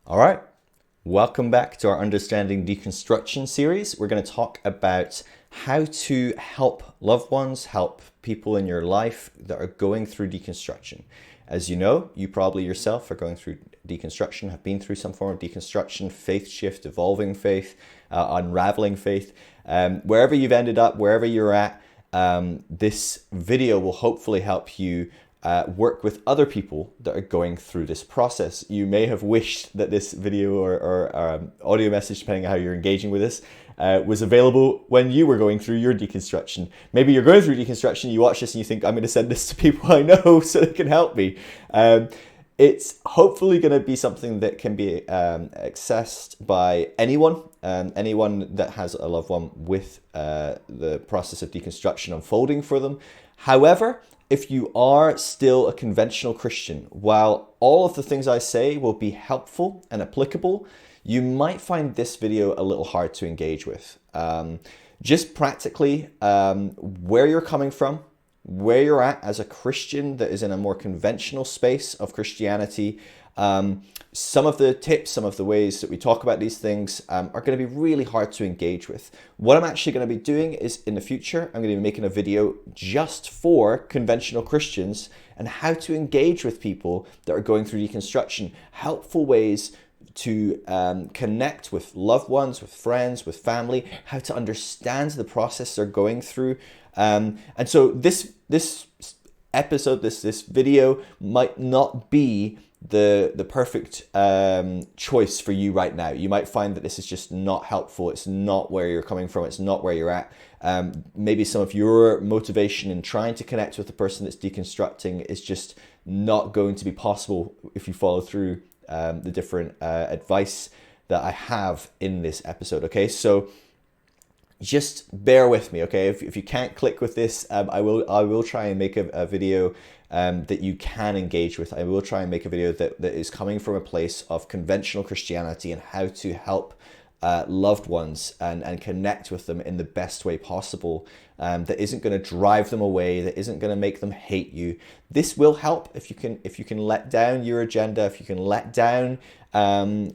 All right, welcome back to our Understanding Deconstruction series. We're going to talk about how to help loved ones, help people in your life that are going through deconstruction. As you know, you probably yourself are going through deconstruction, have been through some form of deconstruction, faith shift, evolving faith, unraveling faith. Wherever you've ended up, wherever you're at, this video will hopefully help you work with other people that are going through this process. You may have wished that this video or audio message, depending on how you're engaging with this, was available when you were going through your deconstruction. Maybe you're going through deconstruction, you watch this and you think, I'm going to send this to people I know so they can help me. It's hopefully going to be something that can be accessed by anyone, anyone that has a loved one with the process of deconstruction unfolding for them. However, if you are still a conventional Christian, while all of the things I say will be helpful and applicable, you might find this video a little hard to engage with. Just practically where you're coming from, where you're at as a Christian that is in a more conventional space of Christianity. Some of the tips, some of the ways that we talk about these things are going to be really hard to engage with. What I'm actually going to be doing is in the future, I'm going to be making a video just for conventional Christians and how to engage with people that are going through deconstruction. Helpful ways to connect with loved ones, with friends, with family, how to understand the process they're going through. And so this episode, this video might not be the perfect choice for you right now. You might find that this is just not helpful. It's not where you're coming from. It's not where you're at. Maybe some of your motivation in trying to connect with the person that's deconstructing is just not going to be possible if you follow through the different advice that I have in this episode. Okay, so just bear with me. Okay, if you can't click with this, I will try and make a video that you can engage with. I will try and make a video that is coming from a place of conventional Christianity and how to help loved ones and connect with them in the best way possible. That isn't going to drive them away, that isn't going to make them hate you. This will help if you can let down your agenda, if you can let down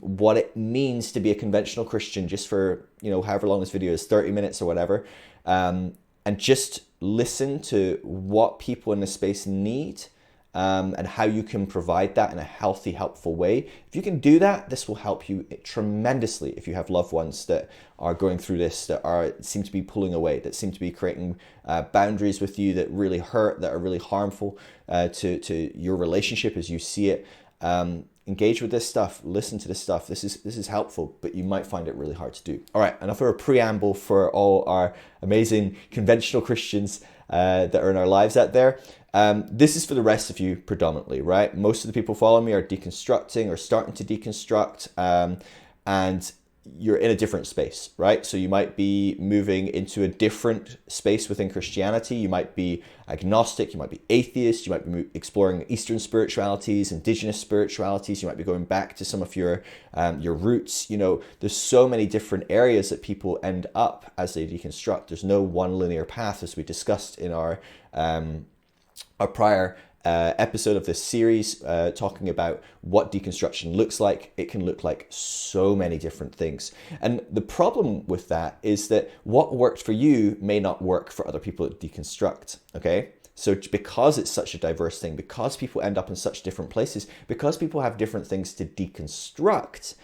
what it means to be a conventional Christian just for, however long this video is, 30 minutes or whatever, and just listen to what people in this space need and how you can provide that in a healthy, helpful way. If you can do that, this will help you tremendously if you have loved ones that are going through this, that seem to be pulling away, that seem to be creating boundaries with you that really hurt, that are really harmful to your relationship as you see it. Engage with this stuff, listen to this stuff. This is helpful, but you might find it really hard to do. All right, enough of a preamble for all our amazing conventional Christians that are in our lives out there. This is for the rest of you predominantly, right? Most of the people following me are deconstructing or starting to deconstruct, and you're in a different space, right? So you might be moving into a different space within Christianity. You might be agnostic, you might be atheist, you might be exploring Eastern spiritualities, indigenous spiritualities. You might be going back to some of your roots. There's so many different areas that people end up as they deconstruct. There's no one linear path, as we discussed in our prior episode of this series, talking about what deconstruction looks like. It can look like so many different things. And the problem with that is that what worked for you may not work for other people that deconstruct, okay? So because it's such a diverse thing, because people end up in such different places, because people have different things to deconstruct,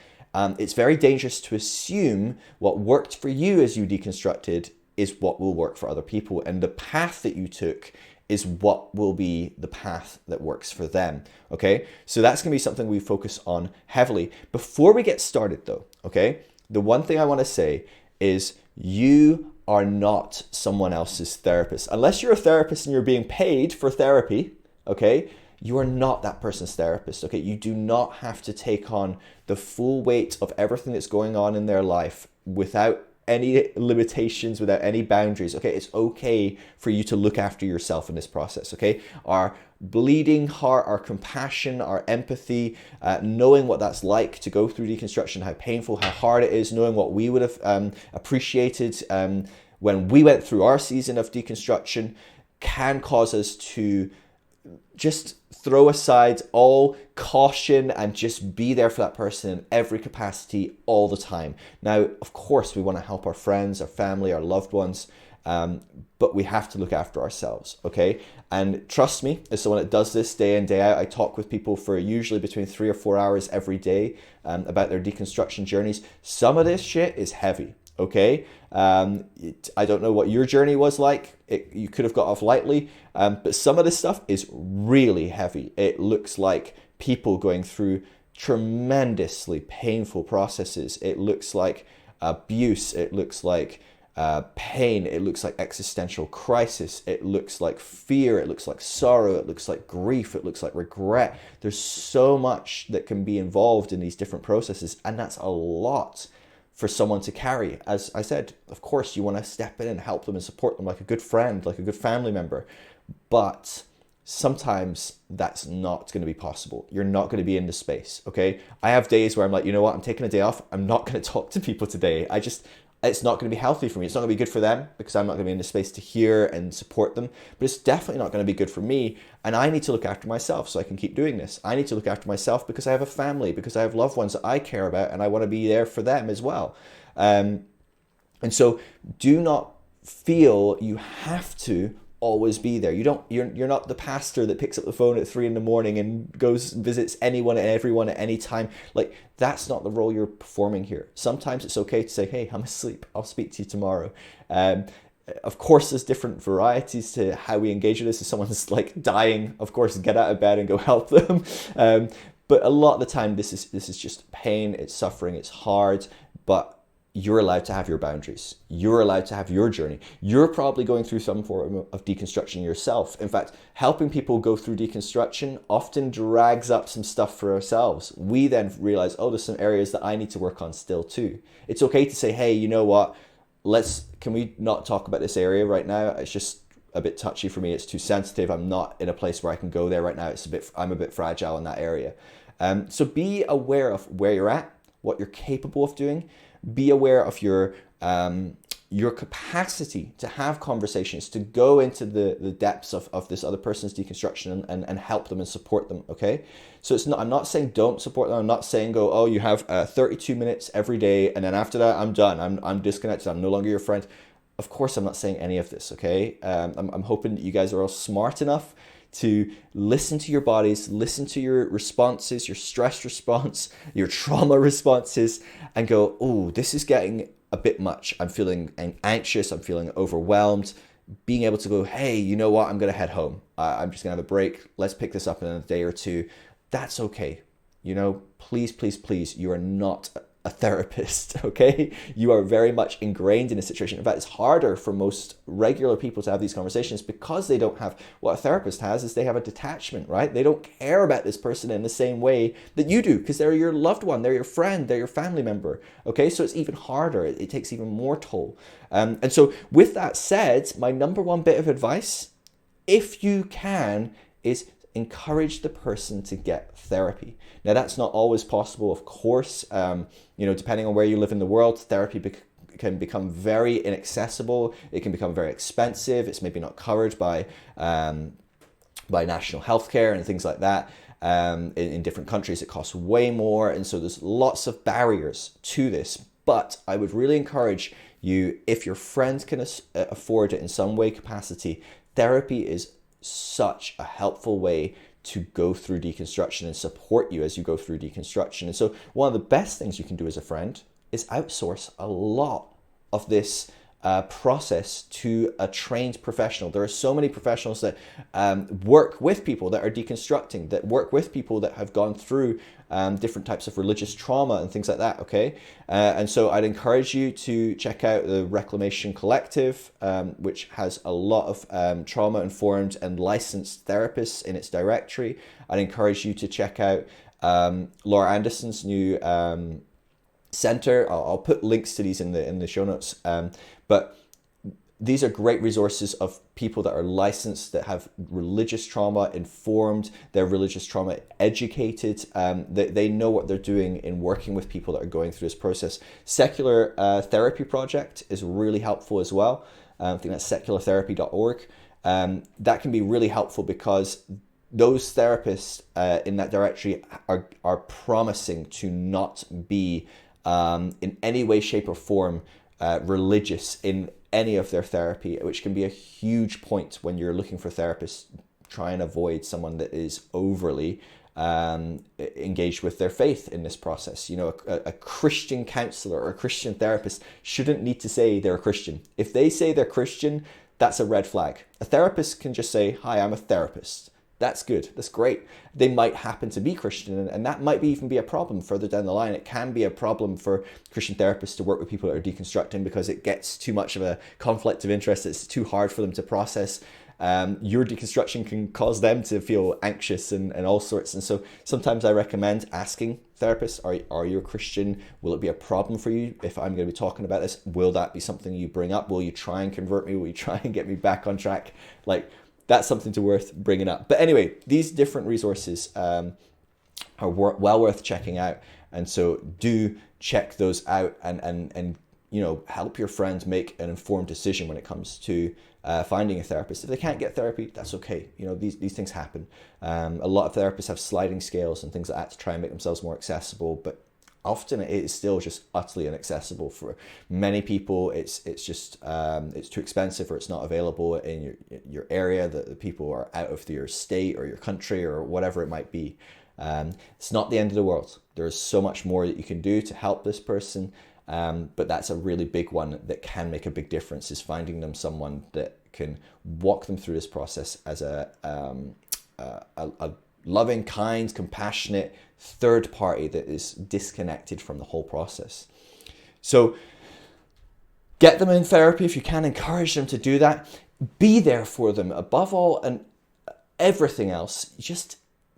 it's very dangerous to assume what worked for you as you deconstructed is what will work for other people. And the path that you took is what will be the path that works for them, okay? So that's gonna be something we focus on heavily. Before we get started though, okay, the one thing I wanna say is you are not someone else's therapist. Unless you're a therapist and you're being paid for therapy, okay, you are not that person's therapist, okay? You do not have to take on the full weight of everything that's going on in their life without any limitations, without any boundaries, okay? It's okay for you to look after yourself in this process, okay? Our bleeding heart, our compassion, our empathy, knowing what that's like to go through deconstruction, how painful, how hard it is, knowing what we would have appreciated when we went through our season of deconstruction can cause us to just throw aside all caution and just be there for that person in every capacity all the time. Now, of course, we want to help our friends, our family, our loved ones, but we have to look after ourselves, okay? And trust me, as someone that does this day in, day out, I talk with people for usually between 3 or 4 hours every day about their deconstruction journeys. Some of this shit is heavy, okay? I don't know what your journey was like. You could have got off lightly, but some of this stuff is really heavy. It looks like people going through tremendously painful processes. It looks like abuse. It looks like pain. It looks like existential crisis. It looks like fear. It looks like sorrow. It looks like grief. It looks like regret. There's so much that can be involved in these different processes, and that's a lot for someone to carry. As I said, of course, you want to step in and help them and support them like a good friend, like a good family member. But sometimes that's not going to be possible. You're not going to be in the space, okay? I have days where I'm like, you know what? I'm taking a day off. I'm not going to talk to people today. It's not going to be healthy for me. It's not going to be good for them because I'm not going to be in the space to hear and support them. But it's definitely not going to be good for me. And I need to look after myself so I can keep doing this. I need to look after myself because I have a family, because I have loved ones that I care about, and I want to be there for them as well. And so do not feel you have to always be there. You're not the pastor that picks up the phone at 3 a.m. and goes and visits anyone and everyone at any time. Like, that's not the role you're performing here. Sometimes it's okay to say, hey, I'm asleep, I'll speak to you tomorrow. Of course, there's different varieties to how we engage with this. If someone's like dying, of course, get out of bed and go help them. But a lot of the time, this is just pain, it's suffering, it's hard, but you're allowed to have your boundaries. You're allowed to have your journey. You're probably going through some form of deconstruction yourself. In fact, helping people go through deconstruction often drags up some stuff for ourselves. We then realize, oh, there's some areas that I need to work on still too. It's okay to say, hey, you know what? Can we not talk about this area right now? It's just a bit touchy for me. It's too sensitive. I'm not in a place where I can go there right now. I'm a bit fragile in that area. So be aware of where you're at, what you're capable of doing. Be aware of your capacity to have conversations, to go into the depths of this other person's deconstruction and help them and support them, okay? So I'm not saying don't support them. I'm not saying go, oh, you have 32 minutes every day, and then after that, I'm done. I'm disconnected. I'm no longer your friend. Of course, I'm not saying any of this, okay? I'm hoping that you guys are all smart enough to listen to your bodies, listen to your responses, your stress response, your trauma responses, and go, oh, this is getting a bit much. I'm feeling anxious. I'm feeling overwhelmed. Being able to go, hey, you know what? I'm going to head home. I'm just going to have a break. Let's pick this up in a day or two. That's okay. You know, please, please, please, you are not a therapist, okay? You are very much ingrained in a situation. In fact, it's harder for most regular people to have these conversations because they don't have, what a therapist has is they have a detachment, right? They don't care about this person in the same way that you do because they're your loved one, they're your friend, they're your family member, okay? So it's even harder. It takes even more toll. And so with that said, my number one bit of advice, if you can, is encourage the person to get therapy. Now, that's not always possible, of course. Depending on where you live in the world, therapy can become very inaccessible. It can become very expensive. It's maybe not covered by national healthcare and things like that. In different countries, it costs way more. And so there's lots of barriers to this. But I would really encourage you, if your friends can afford it in some way, capacity, therapy is such a helpful way to go through deconstruction and support you as you go through deconstruction. And so one of the best things you can do as a friend is outsource a lot of this process to a trained professional. There are so many professionals that work with people that are deconstructing, that work with people that have gone through different types of religious trauma and things like that, okay? And so I'd encourage you to check out the Reclamation Collective, which has a lot of trauma-informed and licensed therapists in its directory. I'd encourage you to check out Laura Anderson's new center. I'll put links to these in the show notes. But these are great resources of people that are licensed, that have religious trauma informed, they're religious trauma educated, they know what they're doing in working with people that are going through this process. Secular Therapy Project is really helpful as well. I think that's seculartherapy.org. That can be really helpful because those therapists in that directory are promising to not be in any way, shape, or form religious in any of their therapy, which can be a huge point when you're looking for therapists. Try and avoid someone that is overly engaged with their faith in this process. You know, a Christian counselor or a Christian therapist shouldn't need to say they're a Christian. If they say they're Christian, that's a red flag. A therapist can just say, "Hi, I'm a therapist." That's good. That's great. They might happen to be Christian, and that might even be a problem further down the line. It can be a problem for Christian therapists to work with people that are deconstructing because it gets too much of a conflict of interest. It's too hard for them to process. Your deconstruction can cause them to feel anxious and all sorts. And so sometimes I recommend asking therapists, are you a Christian? Will it be a problem for you if I'm going to be talking about this? Will that be something you bring up? Will you try and convert me? Will you try and get me back on track? Like, that's something to worth bringing up. But anyway, these different resources are well worth checking out. And so do check those out and you know, help your friends make an informed decision when it comes to finding a therapist. If they can't get therapy, that's okay. You know, these things happen. A lot of therapists have sliding scales and things like that to try and make themselves more accessible, but often it is still just utterly inaccessible for many people. It's just it's too expensive, or it's not available in your area, that the people are out of your state or your country or whatever it might be. It's not the end of the world. There's so much more that you can do to help this person. But that's a really big one that can make a big difference, is finding them someone that can walk them through this process as a loving, kind, compassionate third party that is disconnected from the whole process. So get them in therapy if you can, encourage them to do that. Be there for them above all and everything else. Just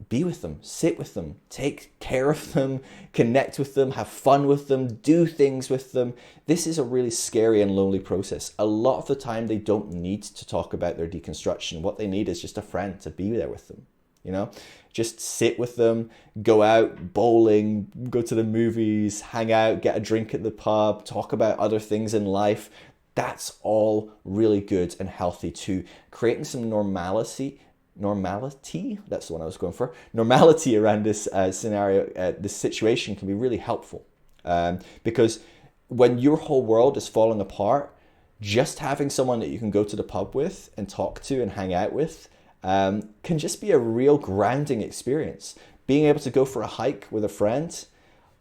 be with them, sit with them, take care of them, connect with them, have fun with them, do things with them. This is a really scary and lonely process. A lot of the time they don't need to talk about their deconstruction. What they need is just a friend to be there with them. You know, just sit with them, go out bowling, go to the movies, hang out, get a drink at the pub, talk about other things in life. That's all really good and healthy too. Creating some normality, that's the one I was going for. Normality around this scenario, this situation can be really helpful. Because when your whole world is falling apart, just having someone that you can go to the pub with and talk to and hang out with can just be a real grounding experience. Being able to go for a hike with a friend,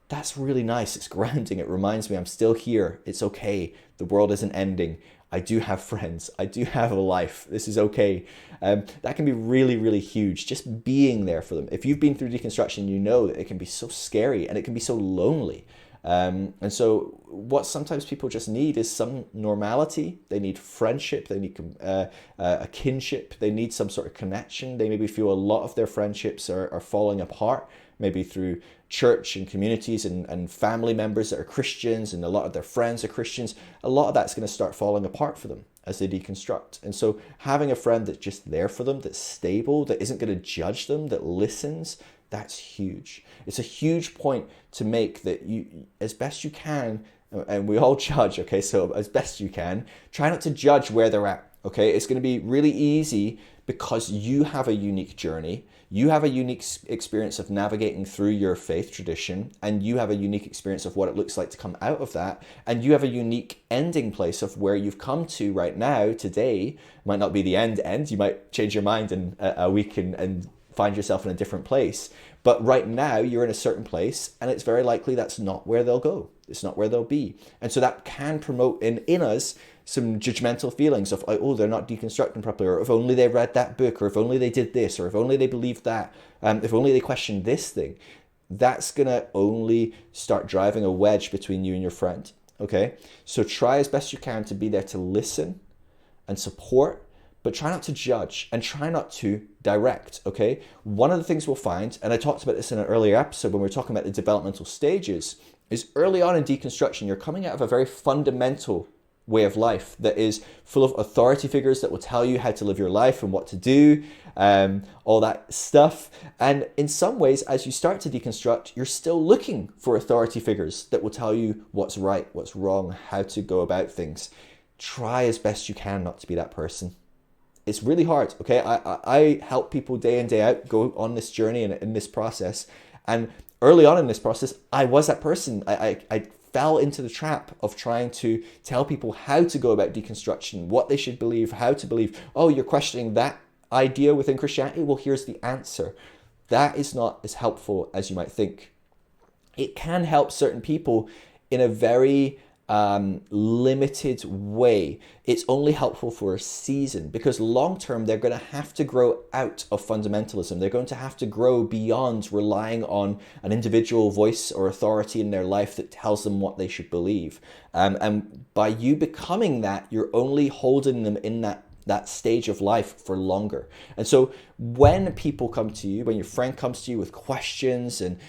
that's really nice. It's grounding. It reminds me I'm still here. It's okay. The world isn't ending. I do have friends. I do have a life. This is okay. That can be really, really huge. Just being there for them. If you've been through deconstruction, you know that it can be so scary and it can be so lonely. And so what sometimes people just need is some normality. They need friendship. They need a kinship. They need some sort of connection. They maybe feel a lot of their friendships are falling apart, maybe through church and communities and family members that are Christians, and a lot of their friends are Christians. A lot of that's going to start falling apart for them as they deconstruct. And so having a friend that's just there for them, that's stable, that isn't going to judge them, that listens, that's huge. It's a huge point to make, that you, as best you can, and we all judge, okay, so as best you can, try not to judge where they're at, okay? It's going to be really easy because you have a unique journey. You have a unique experience of navigating through your faith tradition, and you have a unique experience of what it looks like to come out of that, and you have a unique ending place of where you've come to right now, today. Might not be the end. You might change your mind in a week and find yourself in a different place. But right now you're in a certain place, and it's very likely that's not where they'll go. It's not where they'll be. And so that can promote in us some judgmental feelings of, oh, they're not deconstructing properly, or if only they read that book, or if only they did this, or if only they believed that, if only they questioned this thing. That's going to only start driving a wedge between you and your friend, okay? So try as best you can to be there to listen and support, but try not to judge and try not to direct, okay? One of the things we'll find, and I talked about this in an earlier episode when we were talking about the developmental stages, is early on in deconstruction, you're coming out of a very fundamental way of life that is full of authority figures that will tell you how to live your life and what to do, all that stuff. And in some ways, as you start to deconstruct, you're still looking for authority figures that will tell you what's right, what's wrong, how to go about things. Try as best you can not to be that person. It's really hard, okay? I help people day in, day out go on this journey and in this process. And early on in this process, I was that person. I fell into the trap of trying to tell people how to go about deconstruction, what they should believe, how to believe. Oh, you're questioning that idea within Christianity? Well, here's the answer. That is not as helpful as you might think. It can help certain people in a very limited way. It's only helpful for a season, because long term they're going to have to grow out of fundamentalism. They're going to have to grow beyond relying on an individual voice or authority in their life that tells them what they should believe. And by you becoming that, you're only holding them in that stage of life for longer. And so when people come to you, when your friend comes to you with questions and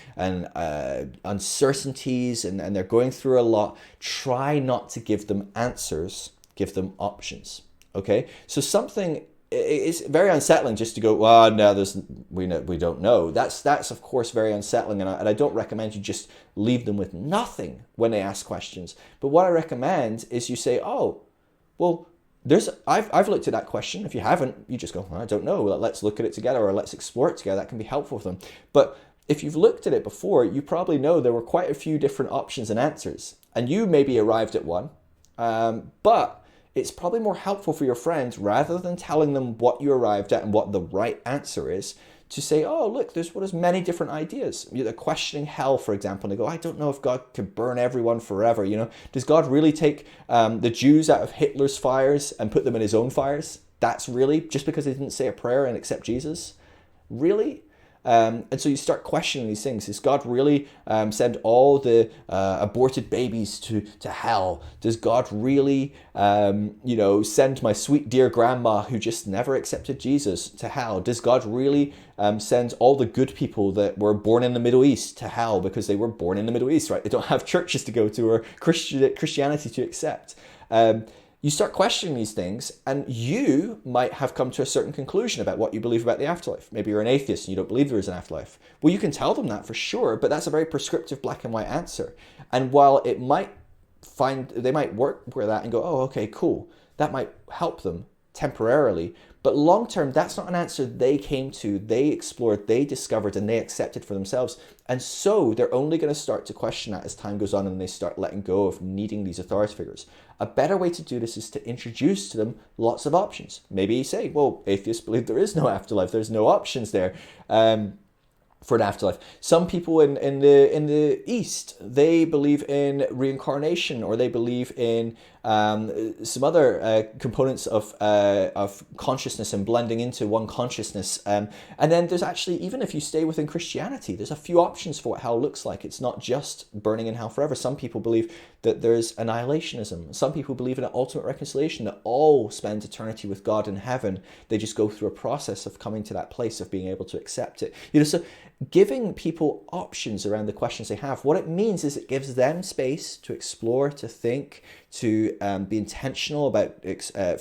uncertainties, and they're going through a lot, try not to give them answers, give them options. Okay? So something is very unsettling just to go, well, no, we don't know. That's of course very unsettling, and I don't recommend you just leave them with nothing when they ask questions. But what I recommend is you say, oh, well, I've looked at that question. If you haven't, you just go, well, I don't know. Let's look at it together, or let's explore it together. That can be helpful for them. But if you've looked at it before, you probably know there were quite a few different options and answers, and you maybe arrived at one. But it's probably more helpful for your friends, rather than telling them what you arrived at and what the right answer is, to say, oh, look, there's many different ideas. They're questioning hell, for example, and they go, I don't know if God could burn everyone forever. Does God really take the Jews out of Hitler's fires and put them in his own fires? That's really just because they didn't say a prayer and accept Jesus? Really? And so you start questioning these things. Does God really send all the aborted babies to hell? Does God really, send my sweet dear grandma who just never accepted Jesus to hell? Does God really send all the good people that were born in the Middle East to hell because they were born in the Middle East, right? They don't have churches to go to or Christianity to accept. You start questioning these things, and you might have come to a certain conclusion about what you believe about the afterlife. Maybe you're an atheist and you don't believe there is an afterlife. Well, you can tell them that for sure, but that's a very prescriptive black and white answer. And while they might work with that and go, oh, okay, cool. That might help them temporarily. But long term, that's not an answer they came to, they explored, they discovered, and they accepted for themselves. And so they're only going to start to question that as time goes on, and they start letting go of needing these authority figures. A better way to do this is to introduce to them lots of options. Maybe you say, well, atheists believe there is no afterlife. There's no options there. For an afterlife. Some people in the East, they believe in reincarnation, or they believe in some other components of consciousness and blending into one consciousness. And then there's actually, even if you stay within Christianity, there's a few options for what hell looks like. It's not just burning in hell forever. Some people believe that there's annihilationism. Some people believe in an ultimate reconciliation, that all spend eternity with God in heaven. They just go through a process of coming to that place of being able to accept it. So giving people options around the questions they have, what it means is it gives them space to explore, to think, to be intentional about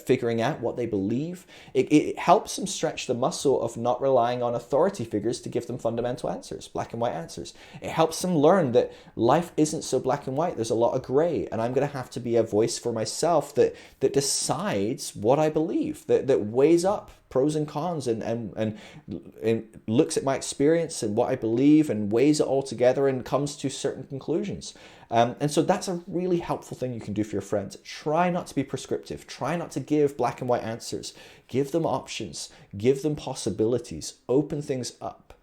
figuring out what they believe. It helps them stretch the muscle of not relying on authority figures to give them fundamental answers, black and white answers. It helps them learn that life isn't so black and white. There's a lot of gray, and I'm going to have to be a voice for myself that decides what I believe, that weighs up pros and cons and looks at my experience and what I believe and weighs it all together and comes to certain conclusions. And so that's a really helpful thing you can do for your friends. Try not to be prescriptive. Try not to give black and white answers. Give them options. Give them possibilities. Open things up.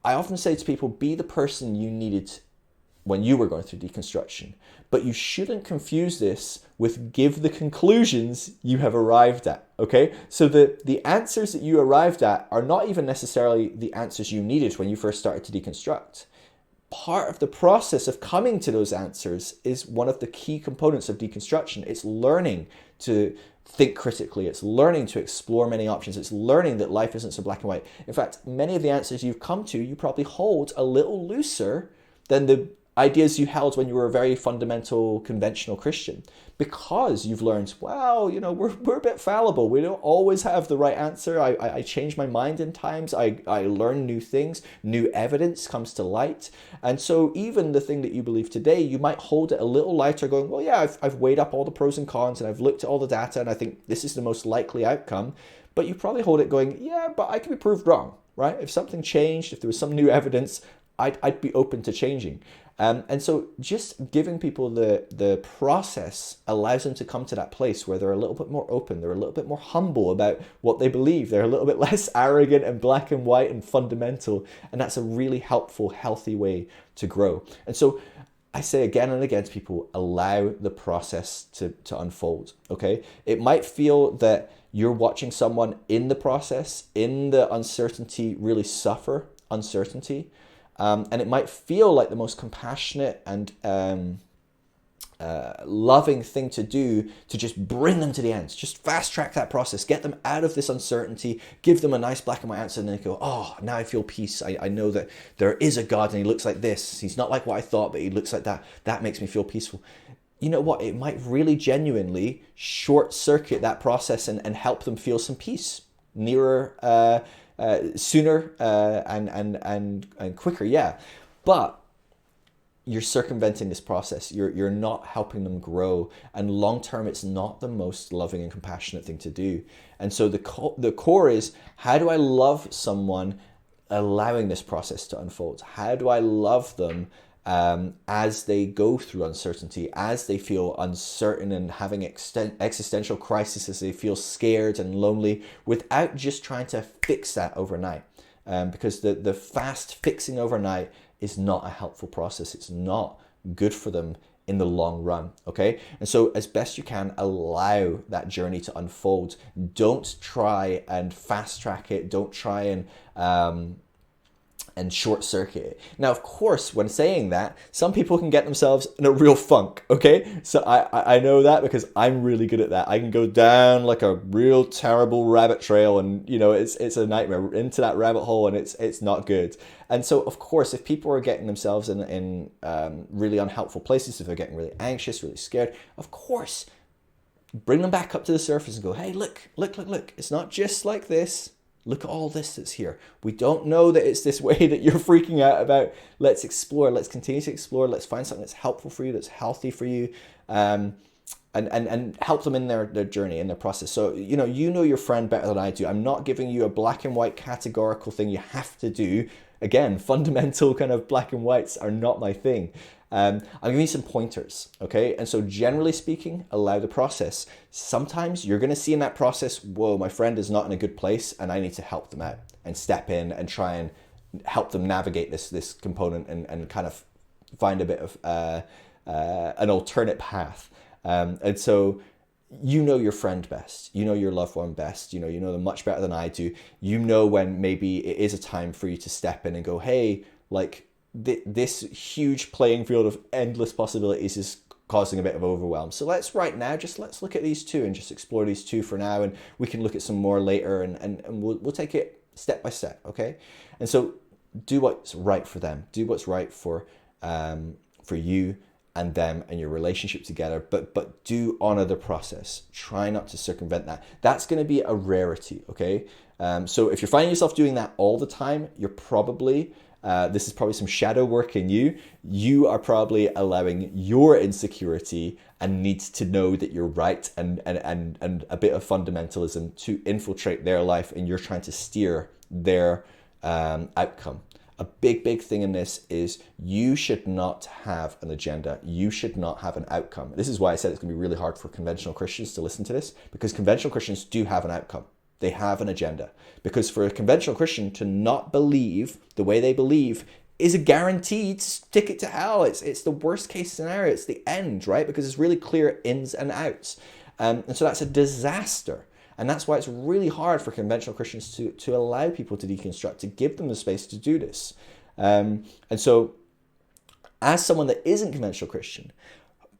I often say to people, be the person you needed when you were going through deconstruction. But you shouldn't confuse this with give the conclusions you have arrived at, okay? So the answers that you arrived at are not even necessarily the answers you needed when you first started to deconstruct. Part of the process of coming to those answers is one of the key components of deconstruction. It's learning to think critically. It's learning to explore many options. It's learning that life isn't so black and white. In fact, many of the answers you've come to, you probably hold a little looser than the ideas you held when you were a very fundamental, conventional Christian, because you've learned, well, we're a bit fallible. We don't always have the right answer. I change my mind in times. I learn new things. New evidence comes to light. And so even the thing that you believe today, you might hold it a little lighter, going, well, yeah, I've weighed up all the pros and cons, and I've looked at all the data, and I think this is the most likely outcome. But you probably hold it going, yeah, but I can be proved wrong, right? If something changed, if there was some new evidence, I'd be open to changing. And so just giving people the process allows them to come to that place where they're a little bit more open, they're a little bit more humble about what they believe, they're a little bit less arrogant and black and white and fundamental, and that's a really helpful, healthy way to grow. And so I say again and again to people, allow the process to unfold, okay? It might feel that you're watching someone in the process, in the uncertainty, really suffer uncertainty. And it might feel like the most compassionate and loving thing to do to just bring them to the ends, just fast track that process, get them out of this uncertainty, give them a nice black and white answer, and then they go, oh, now I feel peace. I know that there is a God and he looks like this. He's not like what I thought, but he looks like that. That makes me feel peaceful. You know what? It might really genuinely short circuit that process and help them feel some peace nearer, sooner and quicker, yeah. But you're circumventing this process. You're not helping them grow, and long term, it's not the most loving and compassionate thing to do. And so the core is, how do I love someone allowing this process to unfold? How do I love them as they go through uncertainty, as they feel uncertain and having existential crises, as they feel scared and lonely, without just trying to fix that overnight. Because the fast fixing overnight is not a helpful process. It's not good for them in the long run, okay? And so as best you can, allow that journey to unfold. Don't try and fast track it. Don't try and short circuit it. Now, of course, when saying that, some people can get themselves in a real funk, okay? So I know that because I'm really good at that. I can go down like a real terrible rabbit trail, and it's a nightmare, into that rabbit hole, and it's not good. And so, of course, if people are getting themselves in really unhelpful places, if they're getting really anxious, really scared, of course, bring them back up to the surface and go, hey, look. It's not just like this. Look at all this that's here. We don't know that it's this way that you're freaking out about. Let's explore. Let's continue to explore. Let's find something that's helpful for you, that's healthy for you, and help them in their journey, in their process. So, you know your friend better than I do. I'm not giving you a black and white categorical thing you have to do. Again, fundamental kind of black and whites are not my thing. I'm giving you some pointers, okay? And so generally speaking, allow the process. Sometimes you're going to see in that process, whoa, my friend is not in a good place and I need to help them out and step in and try and help them navigate this component and kind of find a bit of an alternate path. And so you know your friend best, you know your loved one best, you know them much better than I do. You know when maybe it is a time for you to step in and go, hey, like, this huge playing field of endless possibilities is causing a bit of overwhelm. So let's look at these two and just explore these two for now, and we can look at some more later, and we'll take it step by step, okay? And so do what's right for them. Do what's right for you and them and your relationship together, but do honor the process. Try not to circumvent that. That's going to be a rarity, okay? So if you're finding yourself doing that all the time, you're probably this is probably some shadow work in you. You are probably allowing your insecurity and needs to know that you're right and a bit of fundamentalism to infiltrate their life, and you're trying to steer their outcome. A big thing in this is you should not have an agenda. You should not have an outcome. This is why I said it's going to be really hard for conventional Christians to listen to this, because conventional Christians do have an outcome. They have an agenda. Because for a conventional Christian to not believe the way they believe is a guaranteed ticket to hell. It's the worst case scenario. It's the end, right? Because it's really clear ins and outs. And so that's a disaster. And that's why it's really hard for conventional Christians to allow people to deconstruct, to give them the space to do this. And so as someone that isn't conventional Christian,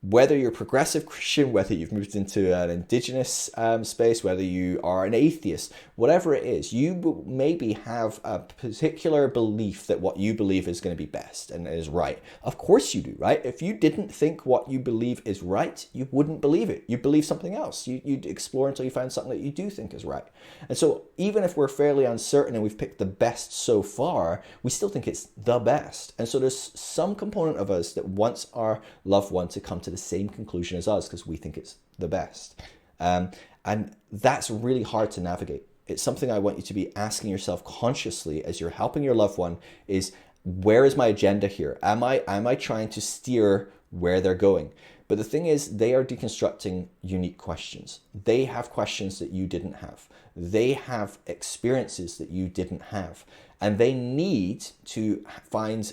Whether you're a progressive Christian, whether you've moved into an indigenous space, whether you are an atheist, whatever it is, you maybe have a particular belief that what you believe is going to be best and is right. Of course you do, right? If you didn't think what you believe is right, you wouldn't believe it. You'd believe something else. You'd explore until you find something that you do think is right. And so even if we're fairly uncertain and we've picked the best so far, we still think it's the best. And so there's some component of us that wants our loved one to come to the same conclusion as us because we think it's the best. And that's really hard to navigate. It's something I want you to be asking yourself consciously as you're helping your loved one is, where is my agenda here? Am I trying to steer where they're going? But the thing is, they are deconstructing unique questions. They have questions that you didn't have. They have experiences that you didn't have. And they need to find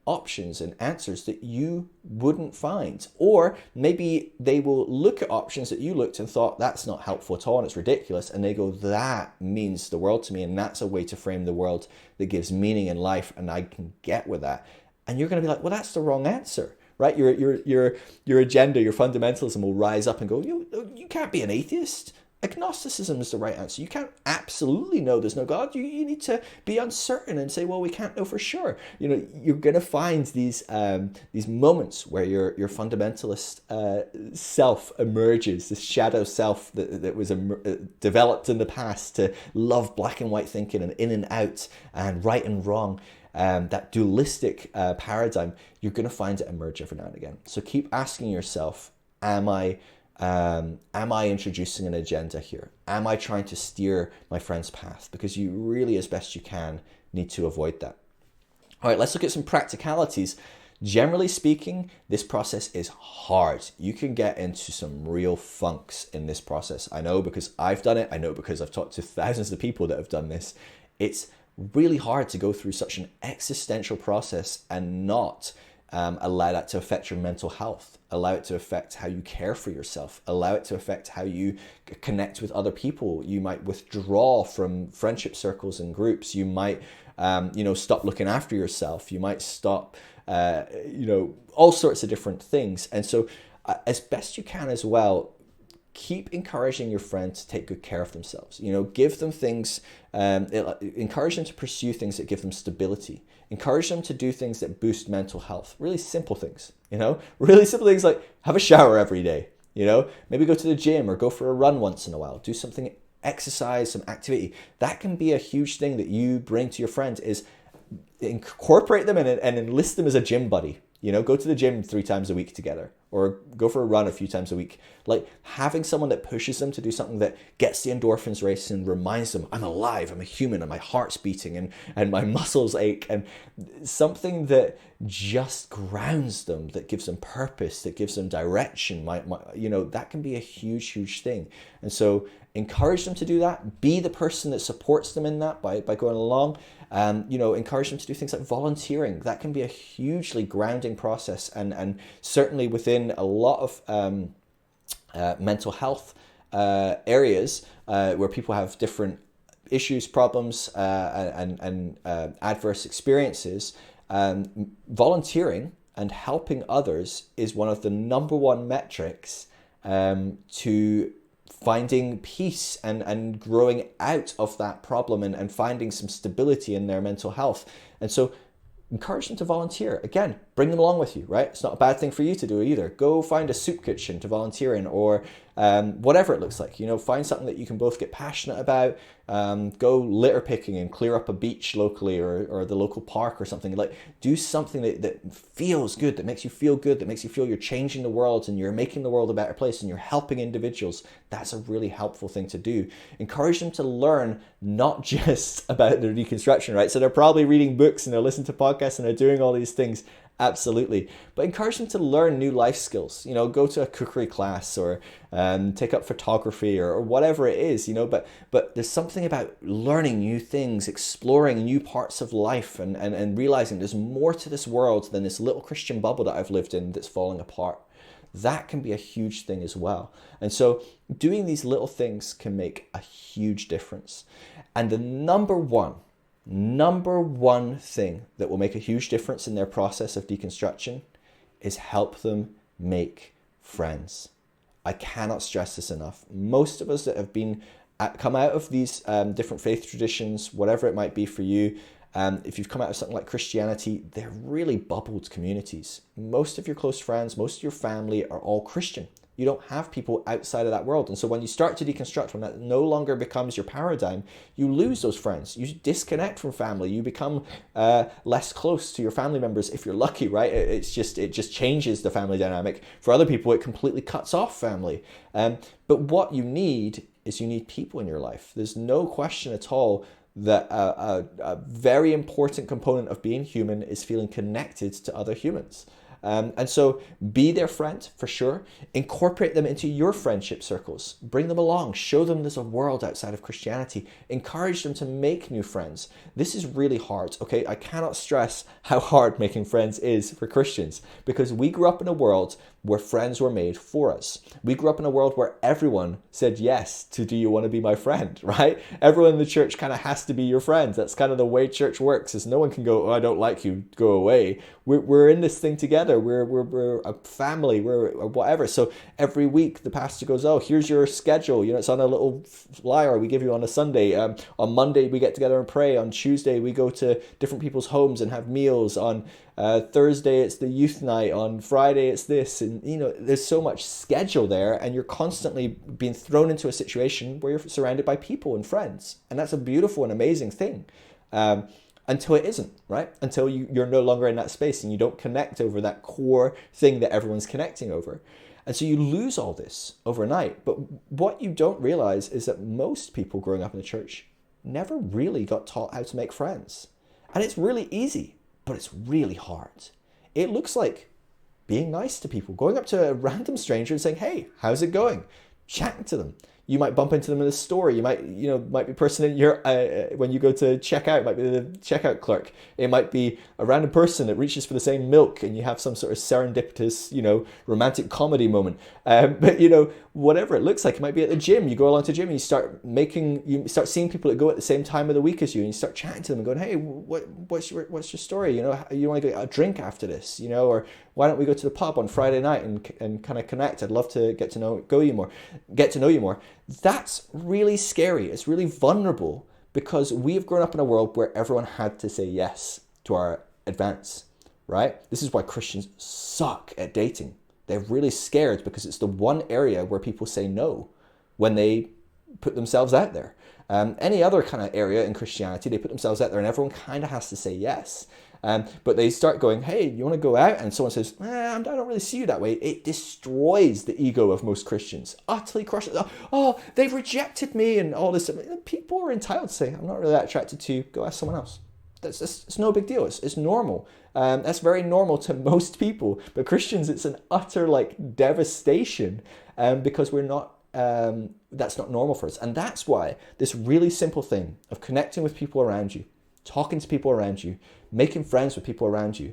options and answers that you wouldn't find. Or maybe they will look at options that you looked and thought, that's not helpful at all and it's ridiculous. And they go, that means the world to me. And that's a way to frame the world that gives meaning in life. And I can get with that. And you're going to be like, well, that's the wrong answer, right? Your agenda, your fundamentalism will rise up and go, you can't be an atheist. Agnosticism is the right answer. You can't absolutely know there's no God. You need to be uncertain and say, well, we can't know for sure. You're going to find these moments where your fundamentalist self emerges, this shadow self that was developed in the past to love black and white thinking and in and out and right and wrong. That dualistic paradigm, you're going to find it emerge every now and again. So keep asking yourself, am I introducing an agenda here? Am I trying to steer my friend's path? Because you really, as best you can, need to avoid that. All right, let's look at some practicalities. Generally speaking, this process is hard. You can get into some real funks in this process. I know because I've done it. I know because I've talked to thousands of people that have done this. It's really hard to go through such an existential process and not allow that to affect your mental health, allow it to affect how you care for yourself, allow it to affect how you connect with other people. You might withdraw from friendship circles and groups. You might, stop looking after yourself. You might stop, all sorts of different things. And so as best you can as well, keep encouraging your friend to take good care of themselves. Give them things, encourage them to pursue things that give them stability. Encourage them to do things that boost mental health. Really simple things, really simple things like have a shower every day, maybe go to the gym or go for a run once in a while, do something, exercise, some activity. That can be a huge thing that you bring to your friend, is incorporate them in it and enlist them as a gym buddy. Go to the gym 3 times a week together or go for a run a few times a week. Like having someone that pushes them to do something that gets the endorphins racing, reminds them, I'm alive, I'm a human, and my heart's beating and my muscles ache, and something that just grounds them, that gives them purpose, that gives them direction. That can be a huge, huge thing. And so encourage them to do that. Be the person that supports them in that by going along. Encourage them to do things like volunteering. That can be a hugely grounding process, and certainly within a lot of mental health areas where people have different issues, problems, and adverse experiences. Volunteering and helping others is one of the number one metrics to finding peace and growing out of that problem and finding some stability in their mental health. And so encourage them to volunteer. Again, bring them along with you, right? It's not a bad thing for you to do either. Go find a soup kitchen to volunteer in, or whatever it looks like. Find something that you can both get passionate about. Go litter picking and clear up a beach locally or the local park or something. Like, do something that feels good, that makes you feel good, that makes you feel you're changing the world and you're making the world a better place and you're helping individuals. That's a really helpful thing to do. Encourage them to learn not just about their deconstruction, right? So they're probably reading books and they're listening to podcasts and they're doing all these things. Absolutely. But encourage them to learn new life skills, go to a cookery class or take up photography or whatever it is, but there's something about learning new things, exploring new parts of life and realizing there's more to this world than this little Christian bubble that I've lived in that's falling apart. That can be a huge thing as well. And so doing these little things can make a huge difference. And the number one thing that will make a huge difference in their process of deconstruction is help them make friends. I cannot stress this enough. Most of us that have come out of these different faith traditions, whatever it might be for you, if you've come out of something like Christianity, they're really bubbled communities. Most of your close friends, most of your family are all Christian. You don't have people outside of that world. And so when you start to deconstruct, when that no longer becomes your paradigm, you lose those friends. You disconnect from family. You become less close to your family members if you're lucky, right? It just changes the family dynamic. For other people, it completely cuts off family. But what you need is you need people in your life. There's no question at all that a very important component of being human is feeling connected to other humans. And so be their friend for sure. Incorporate them into your friendship circles. Bring them along. Show them there's a world outside of Christianity. Encourage them to make new friends. This is really hard, okay? I cannot stress how hard making friends is for Christians because we grew up in a world where friends were made for us. We grew up in a world where everyone said yes to do you want to be my friend, right? Everyone in the church kind of has to be your friend. That's kind of the way church works is no one can go, oh, I don't like you, go away. We're in this thing together. We're a family, we're whatever. So every week the pastor goes, oh, here's your schedule. You know, it's on a little flyer we give you on a Sunday. On Monday we get together and pray. On Tuesday we go to different people's homes and have meals. On Thursday it's the youth night. On Friday it's this. And you know, there's so much schedule there and you're constantly being thrown into a situation where you're surrounded by people and friends. And that's a beautiful and amazing thing. Until it isn't, right? Until you're no longer in that space and you don't connect over that core thing that everyone's connecting over. And so you lose all this overnight. But what you don't realize is that most people growing up in the church never really got taught how to make friends. And it's really easy, but it's really hard. It looks like being nice to people, going up to a random stranger and saying, hey, how's it going? Chatting to them. You might bump into them in the store. You might be a person in your, when you go to check out, it might be the checkout clerk. It might be a random person that reaches for the same milk and you have some sort of serendipitous, romantic comedy moment. But whatever it looks like, it might be at the gym. You go along to the gym and you start seeing people that go at the same time of the week as you and you start chatting to them and going, hey, what's your story? You want to get a drink after this, or why don't we go to the pub on Friday night and kind of connect? I'd love to get to know you more. That's really scary. It's really vulnerable because we've grown up in a world where everyone had to say yes to our advance, right? This is why Christians suck at dating. They're really scared because it's the one area where people say no when they put themselves out there. Any other kind of area in Christianity, they put themselves out there and everyone kind of has to say yes. But they start going, hey, you want to go out? And someone says, I don't really see you that way. It destroys the ego of most Christians. Utterly crushes. Oh, they've rejected me and all this. People are entitled to say, I'm not really that attracted to you. Go ask someone else. It's no big deal. It's normal. That's very normal to most people. But Christians, it's an utter devastation because we're not. That's not normal for us. And that's why this really simple thing of connecting with people around you, talking to people around you, making friends with people around you,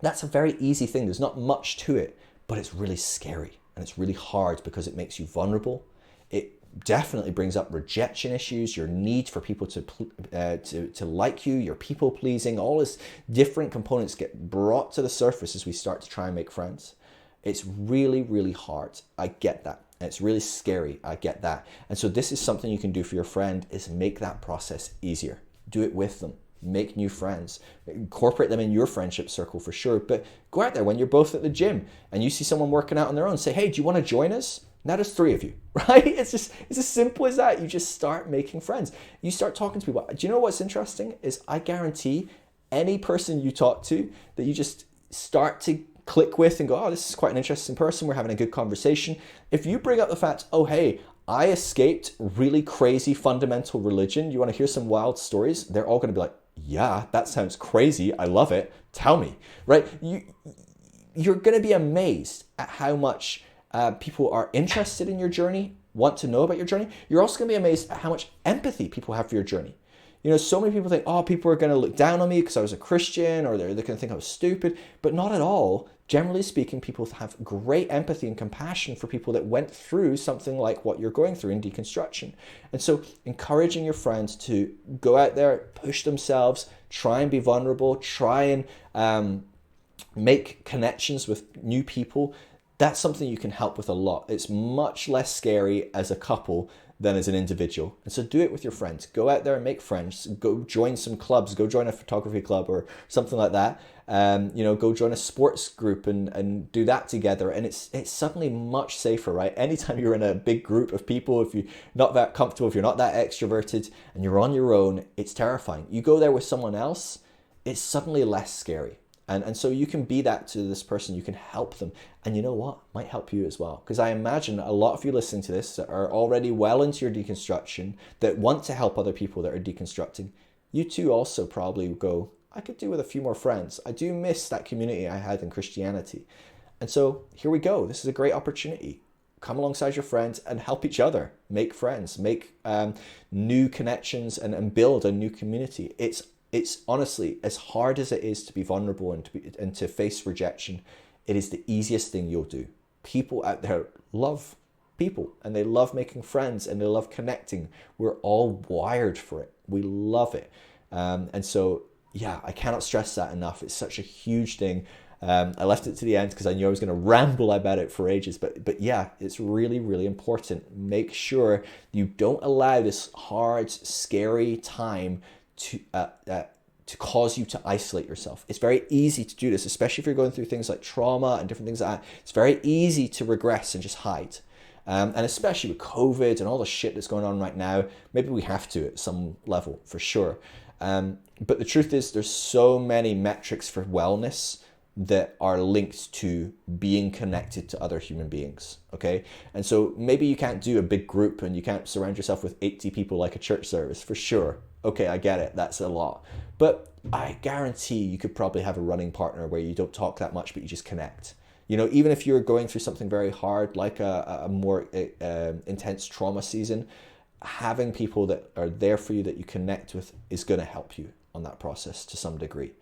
that's a very easy thing. There's not much to it, but it's really scary and it's really hard because it makes you vulnerable. It definitely brings up rejection issues, your need for people to like you, your people pleasing, all these different components get brought to the surface as we start to try and make friends. It's really, really hard. I get that. And it's really scary. I get that. And so this is something you can do for your friend is make that process easier. Do it with them. Make new friends. Incorporate them in your friendship circle for sure. But go out there when you're both at the gym and you see someone working out on their own. Say, hey, do you want to join us? Now there's 3 of you, right? It's as simple as that. You just start making friends. You start talking to people. Do you know what's interesting is I guarantee any person you talk to that you just start to click with and go, oh, this is quite an interesting person. We're having a good conversation. If you bring up the fact, oh, hey, I escaped really crazy fundamental religion. You want to hear some wild stories? They're all going to be like, yeah, that sounds crazy. I love it. Tell me, right? You're going to be amazed at how much people are interested in your journey, want to know about your journey. You're also going to be amazed at how much empathy people have for your journey. So many people think, oh, people are going to look down on me because I was a Christian, or they're going to think I was stupid, but not at all. Generally speaking, people have great empathy and compassion for people that went through something like what you're going through in deconstruction. And so encouraging your friends to go out there, push themselves, try and be vulnerable, try and make connections with new people. that's something you can help with a lot. It's much less scary as a couple than as an individual. And so do it with your friends. Go out there and make friends. Go join some clubs. Go join a photography club or something like that. Go join a sports group and do that together. And it's suddenly much safer, right? Anytime you're in a big group of people, if you're not that comfortable, if you're not that extroverted and you're on your own, it's terrifying. You go there with someone else, it's suddenly less scary. And so you can be that to this person, you can help them. And you know what? Might help you as well. Because I imagine a lot of you listening to this are already well into your deconstruction, that want to help other people that are deconstructing. You too also probably go, I could do with a few more friends. I do miss that community I had in Christianity. And so here we go. This is a great opportunity. Come alongside your friends and help each other. Make friends, make new connections and build a new community. It's honestly, as hard as it is to be vulnerable and to face rejection, it is the easiest thing you'll do. People out there love people and they love making friends and they love connecting. We're all wired for it. We love it. And so, yeah, I cannot stress that enough. It's such a huge thing. I left it to the end because I knew I was going to ramble about it for ages. But yeah, it's really, really important. Make sure you don't allow this hard, scary time to cause you to isolate yourself. It's very easy to do this, especially if you're going through things like trauma and different things like that. It's very easy to regress and just hide. And especially with COVID and all the shit that's going on right now, maybe we have to at some level for sure. But the truth is there's so many metrics for wellness that are linked to being connected to other human beings, okay? And so maybe you can't do a big group and you can't surround yourself with 80 people like a church service, for sure. Okay, I get it, that's a lot. But I guarantee you could probably have a running partner where you don't talk that much, but you just connect. Even if you're going through something very hard, like a more intense trauma season, having people that are there for you that you connect with is going to help you on that process to some degree.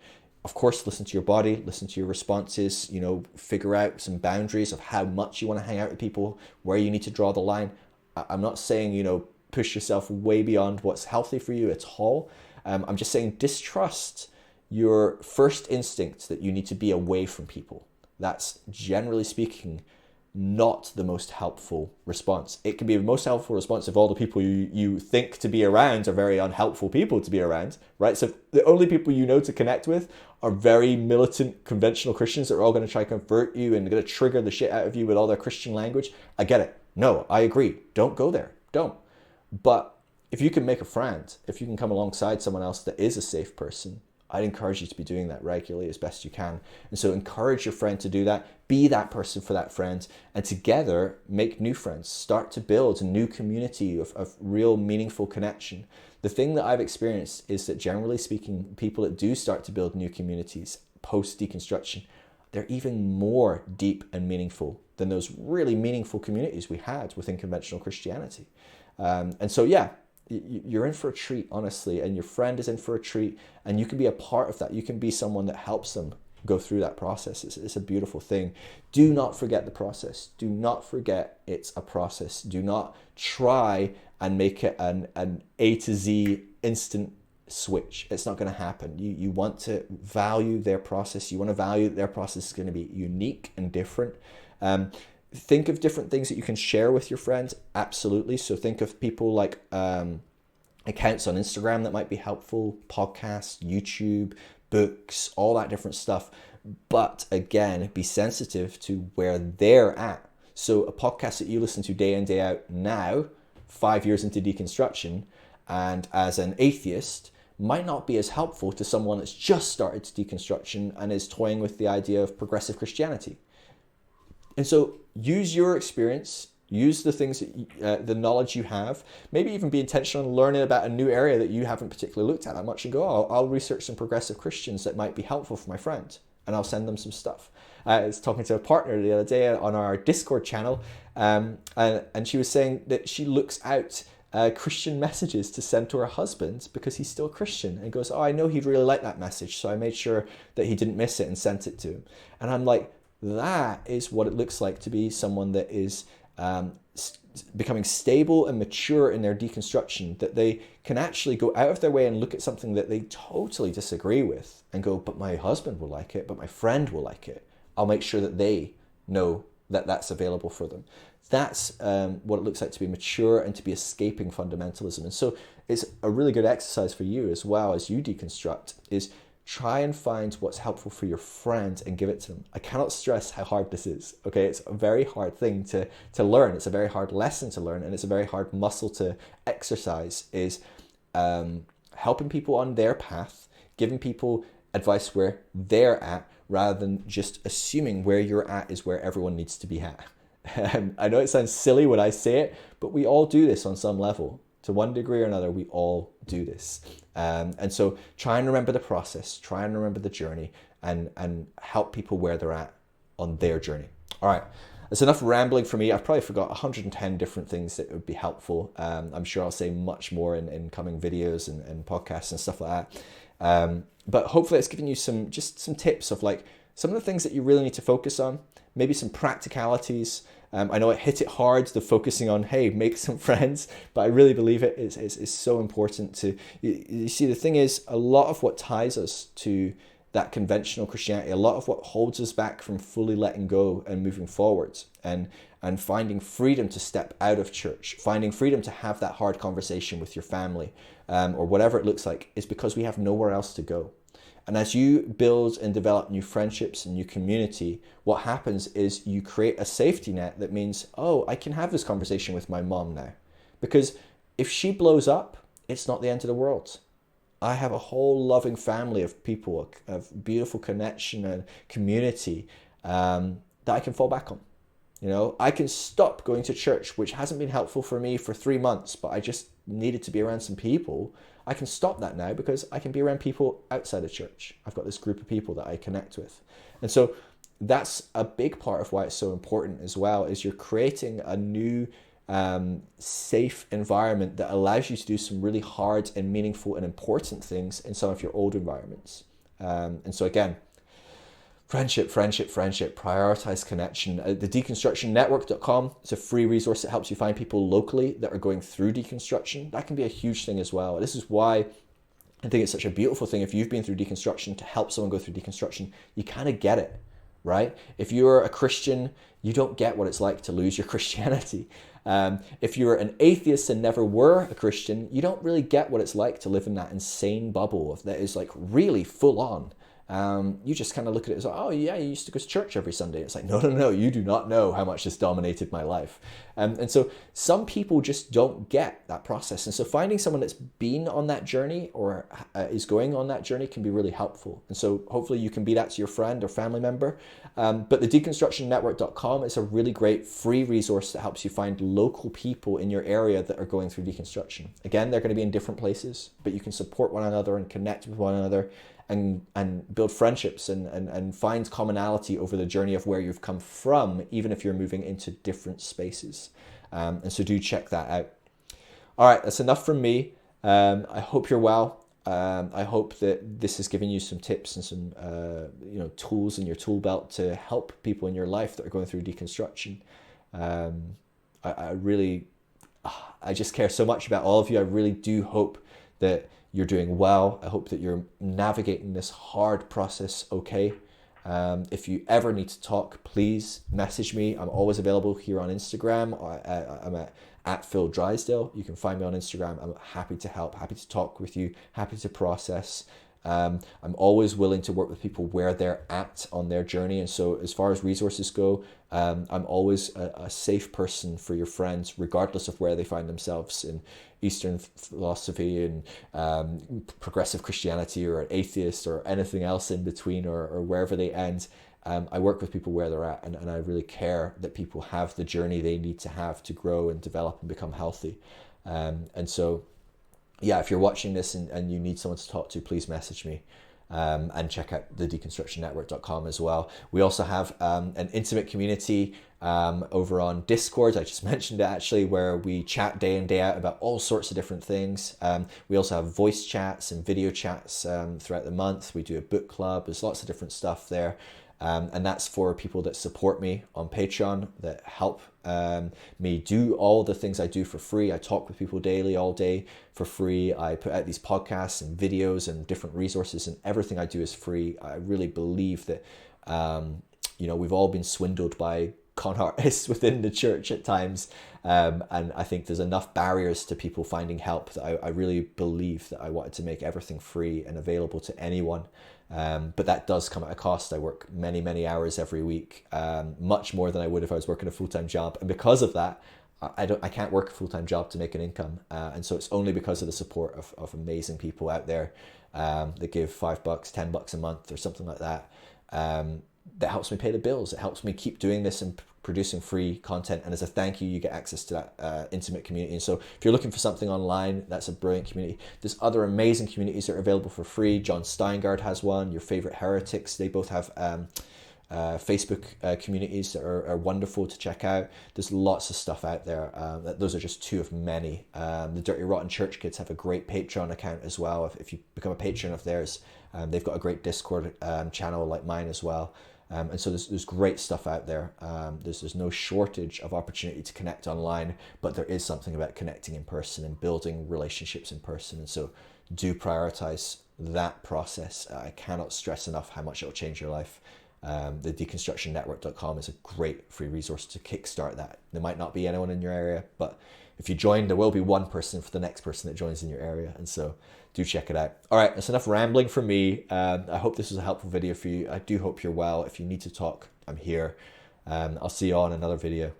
Of course, listen to your body, listen to your responses, figure out some boundaries of how much you want to hang out with people, where you need to draw the line. I'm not saying, push yourself way beyond what's healthy for you at all. I'm just saying distrust your first instinct that you need to be away from people. That's generally speaking not the most helpful response. It can be the most helpful response if all the people you think to be around are very unhelpful people to be around, right? So the only people you know to connect with are very militant, conventional Christians that are all going to try to convert you and going to trigger the shit out of you with all their Christian language. I get it. No, I agree. Don't go there. Don't. But if you can make a friend, if you can come alongside someone else that is a safe person, I'd encourage you to be doing that regularly as best you can. And so encourage your friend to do that. Be that person for that friend. And together, make new friends. Start to build a new community of real meaningful connection. The thing that I've experienced is that generally speaking, people that do start to build new communities post-deconstruction, they're even more deep and meaningful than those really meaningful communities we had within conventional Christianity. And so, yeah, you're in for a treat, honestly, and your friend is in for a treat, and you can be a part of that. You can be someone that helps them go through that process. It's a beautiful thing. Do not forget the process. Do not forget it's a process. Do not try and make it an A to Z instant switch. It's not going to happen. You want to value their process. You want to value that their process is going to be unique and different. Think of different things that you can share with your friends. Absolutely. So think of people like accounts on Instagram that might be helpful, podcasts, YouTube, books, all that different stuff. But again, be sensitive to where they're at. So a podcast that you listen to day in, day out now, 5 years into deconstruction, and as an atheist, might not be as helpful to someone that's just started deconstruction and is toying with the idea of progressive Christianity. And so use your experience, use the things, that the knowledge you have, maybe even be intentional in learning about a new area that you haven't particularly looked at that much and go, I'll research some progressive Christians that might be helpful for my friend, and I'll send them some stuff. I was talking to a partner the other day on our Discord channel, and she was saying that she looks out Christian messages to send to her husband because he's still Christian, and goes, I know he'd really like that message, so I made sure that he didn't miss it and sent it to him. And I'm like, that is what it looks like to be someone that is becoming stable and mature in their deconstruction, that they can actually go out of their way and look at something that they totally disagree with and go, but my husband will like it, but my friend will like it. I'll make sure that they know that's available for them. That's what it looks like to be mature and to be escaping fundamentalism. And so it's a really good exercise for you as well as you deconstruct, is try and find what's helpful for your friend and give it to them. I cannot stress how hard this is, okay? It's a very hard thing to learn. It's a very hard lesson to learn, and it's a very hard muscle to exercise, is helping people on their path, giving people advice where they're at, rather than just assuming where you're at is where everyone needs to be at. I know it sounds silly when I say it, but we all do this on some level. To one degree or another, we all do this. And so try and remember the process, try and remember the journey, and help people where they're at on their journey. All right, that's enough rambling for me. I've probably forgot 110 different things that would be helpful. I'm sure I'll say much more in coming videos and podcasts and stuff like that. But hopefully it's given you some tips of like some of the things that you really need to focus on, maybe some practicalities. I know it hit it hard, the focusing on, hey, make some friends, but I really believe it is so important to, you see, the thing is, a lot of what ties us to that conventional Christianity, a lot of what holds us back from fully letting go and moving forwards and finding freedom to step out of church, finding freedom to have that hard conversation with your family, or whatever it looks like, is because we have nowhere else to go. And as you build and develop new friendships and new community, what happens is you create a safety net that means, oh, I can have this conversation with my mom now. Because if she blows up, it's not the end of the world. I have a whole loving family of people, of beautiful connection and community that I can fall back on. You know, I can stop going to church, which hasn't been helpful for me for 3 months, but I just needed to be around some people. I can stop that now because I can be around people outside of church. I've got this group of people that I connect with. And so that's a big part of why it's so important as well, is you're creating a new safe environment that allows you to do some really hard and meaningful and important things in some of your old environments. And so again, friendship, prioritize connection. The deconstructionnetwork.com is a free resource that helps you find people locally that are going through deconstruction. That can be a huge thing as well. This is why I think it's such a beautiful thing if you've been through deconstruction to help someone go through deconstruction. You kind of get it, right? If you're a Christian, you don't get what it's like to lose your Christianity. If you're an atheist and never were a Christian, you don't really get what it's like to live in that insane bubble that is like really full on. You just kind of look at it as like, oh yeah, you used to go to church every Sunday. It's like, no, you do not know how much this dominated my life. And so some people just don't get that process. And so finding someone that's been on that journey or is going on that journey can be really helpful. And so hopefully you can be that to your friend or family member. But the deconstructionnetwork.com is a really great free resource that helps you find local people in your area that are going through deconstruction. Again, they're going to be in different places, but you can support one another and connect with one another and build friendships and find commonality over the journey of where you've come from, even if you're moving into different spaces. And so do check that out. All right, that's enough from me. I hope you're well. I hope that this has given you some tips and some tools in your tool belt to help people in your life that are going through deconstruction. I just care so much about all of you. I really do hope that you're doing well. I hope that you're navigating this hard process okay. If you ever need to talk, please message me. I'm always available here on Instagram. I'm at Phil Drysdale. You can find me on Instagram. I'm happy to help, happy to talk with you, happy to process. I'm always willing to work with people where they're at on their journey. And so as far as resources go, I'm always a safe person for your friends, regardless of where they find themselves in Eastern philosophy and progressive Christianity or an atheist or anything else in between or wherever they end. I work with people where they're at, and I really care that people have the journey they need to have to grow and develop and become healthy. And so, yeah, if you're watching this and you need someone to talk to, please message me. And check out the deconstructionnetwork.com as well. We also have an intimate community over on Discord. I just mentioned it actually, where we chat day in, day out about all sorts of different things. We also have voice chats and video chats throughout the month. We do a book club. There's lots of different stuff there. And that's for people that support me on Patreon, that help me do all the things I do for free. I talk with people daily, all day for free. I put out these podcasts and videos and different resources, and everything I do is free. I really believe that, we've all been swindled by con artists within the church at times. And I think there's enough barriers to people finding help that I really believe that I wanted to make everything free and available to anyone. But that does come at a cost. I work many, many hours every week, much more than I would if I was working a full-time job. And because of that, I can't work a full-time job to make an income. And so it's only because of the support of amazing people out there that give $5, $10 a month or something like that. That helps me pay the bills. It helps me keep doing this and producing free content. And as a thank you, you get access to that intimate community. And so if you're looking for something online, that's a brilliant community. There's other amazing communities that are available for free. John Steingard has one. Your Favorite Heretics, they both have Facebook communities that are wonderful to check out. There's lots of stuff out there. Those are just two of many. The Dirty Rotten Church Kids have a great Patreon account as well. If you become a patron of theirs, they've got a great Discord channel like mine as well. And so there's great stuff out there. There's no shortage of opportunity to connect online, but there is something about connecting in person and building relationships in person. And so do prioritize that process. I cannot stress enough how much it will change your life. The deconstructionnetwork.com is a great free resource to kickstart that. There might not be anyone in your area, but if you join, there will be one person for the next person that joins in your area. And so do check it out. All right, that's enough rambling from me. I hope this was a helpful video for you. I do hope you're well. If you need to talk, I'm here. I'll see you on another video.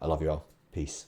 I love you all. Peace.